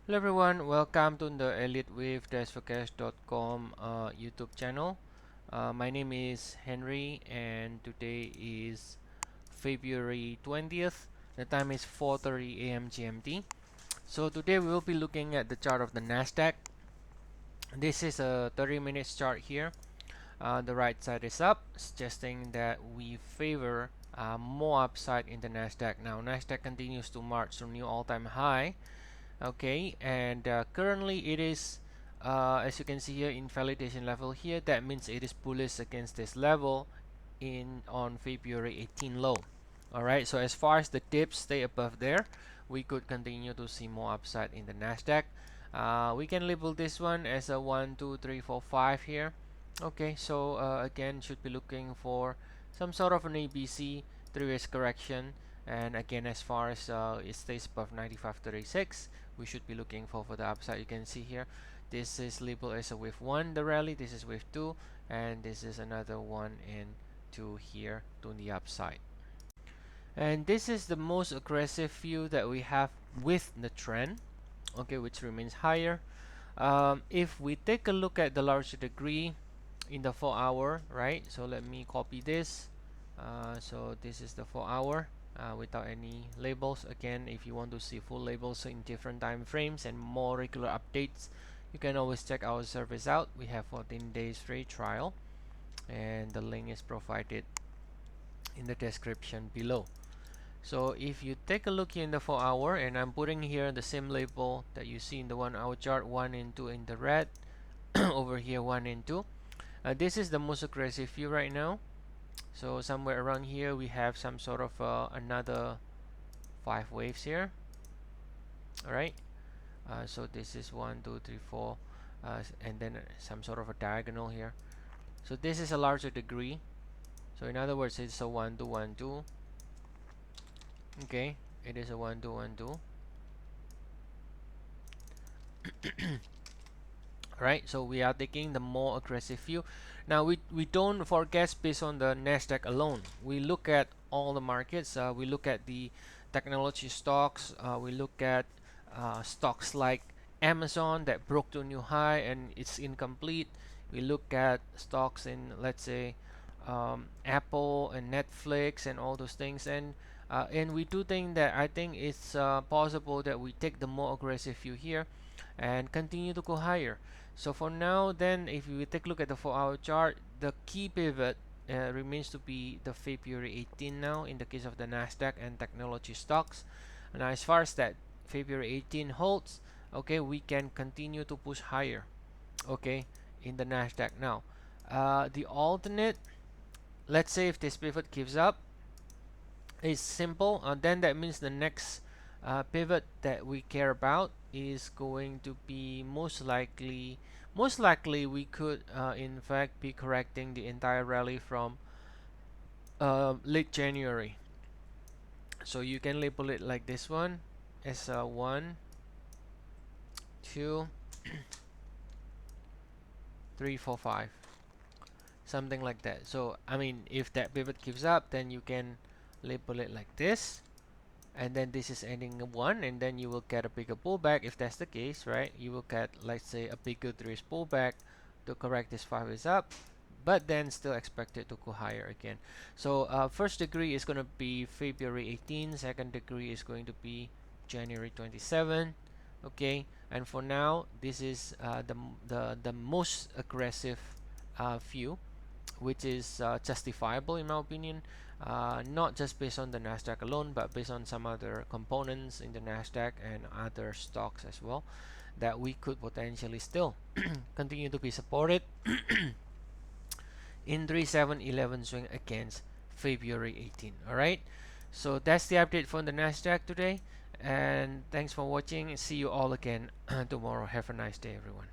Hello everyone, welcome to the Elliott Wave Forex.com YouTube channel. My name is Henry and today is February 20th. The time is 4:30 a.m. GMT. So today we will be looking at the chart of the Nasdaq. This is a 30 minutes chart here. The right side is up, suggesting that we favor more upside in the Nasdaq. Now Nasdaq continues to march to new all-time high. Okay, and currently it is as you can see here, invalidation level here. That means it is bullish against this level in on February 18 low. Alright, so as far as the dips stay above there, we could continue to see more upside in the Nasdaq. We can label this one as a 1 2 3 4 5 here. Okay, so again, should be looking for some sort of an ABC 3-ways correction. And again, as far as it stays above 95.36, we should be looking for the upside. You can see here, this is labeled as a wave 1, the rally. This is wave 2, and this is another 1 and 2 here to the upside. And this is the most aggressive view that we have with the trend, okay, which remains higher. If we take a look at the larger degree in the 4-hour, right? So let me copy this. So this is the 4-hour. Without any labels. Again, if you want to see full labels in different time frames and more regular updates, you can always check our service out. We have 14 days free trial, and the link is provided in the description below. So if you take a look here in the 4-hour, and I'm putting here the same label that you see in the 1-hour chart, 1 and 2 in the red, over here 1 and 2. This is the most aggressive view right now. So somewhere around here we have some sort of another 5 waves here. Alright, so this is 1 2 3 4 and then some sort of a diagonal here. So this is a larger degree, so in other words it's a 1 2 1 2. Okay, it is a 1 2 1 2. Alright, so we are taking the more aggressive view. Now we don't forecast based on the Nasdaq alone. We look at all the markets. We look at the technology stocks. We look at stocks like Amazon that broke to a new high and it's incomplete. We look at stocks in, let's say, Apple and Netflix and all those things. And we do think that I think it's possible that we take the more aggressive view here and continue to go higher. So for now, then, if we take a look at the 4-hour chart, the key pivot remains to be the February 18 now in the case of the Nasdaq and technology stocks. Now, as far as that February 18 holds, okay, we can continue to push higher, okay, in the Nasdaq. Now, the alternate, let's say if this pivot gives up, is simple. Then that means the next pivot that we care about is going to be most likely we could in fact be correcting the entire rally from late January. So you can label it like this one as 1 2 3 4 5, something like that. So I mean, if that pivot gives up, then you can label it like this, and then this is ending 1, and then you will get a bigger pullback. If that's the case, right, you will get, let's say, a bigger 3 pullback to correct this 5 is up, but then still expected to go higher again. So first degree is going to be February 18, second degree is going to be January 27. Okay, and for now this is the most aggressive view, which is justifiable in my opinion, not just based on the Nasdaq alone, but based on some other components in the Nasdaq and other stocks as well, that we could potentially still continue to be supported in 3711 swing against February 18. Alright, so that's the update from the Nasdaq today, and thanks for watching. See you all again tomorrow. Have a nice day, everyone.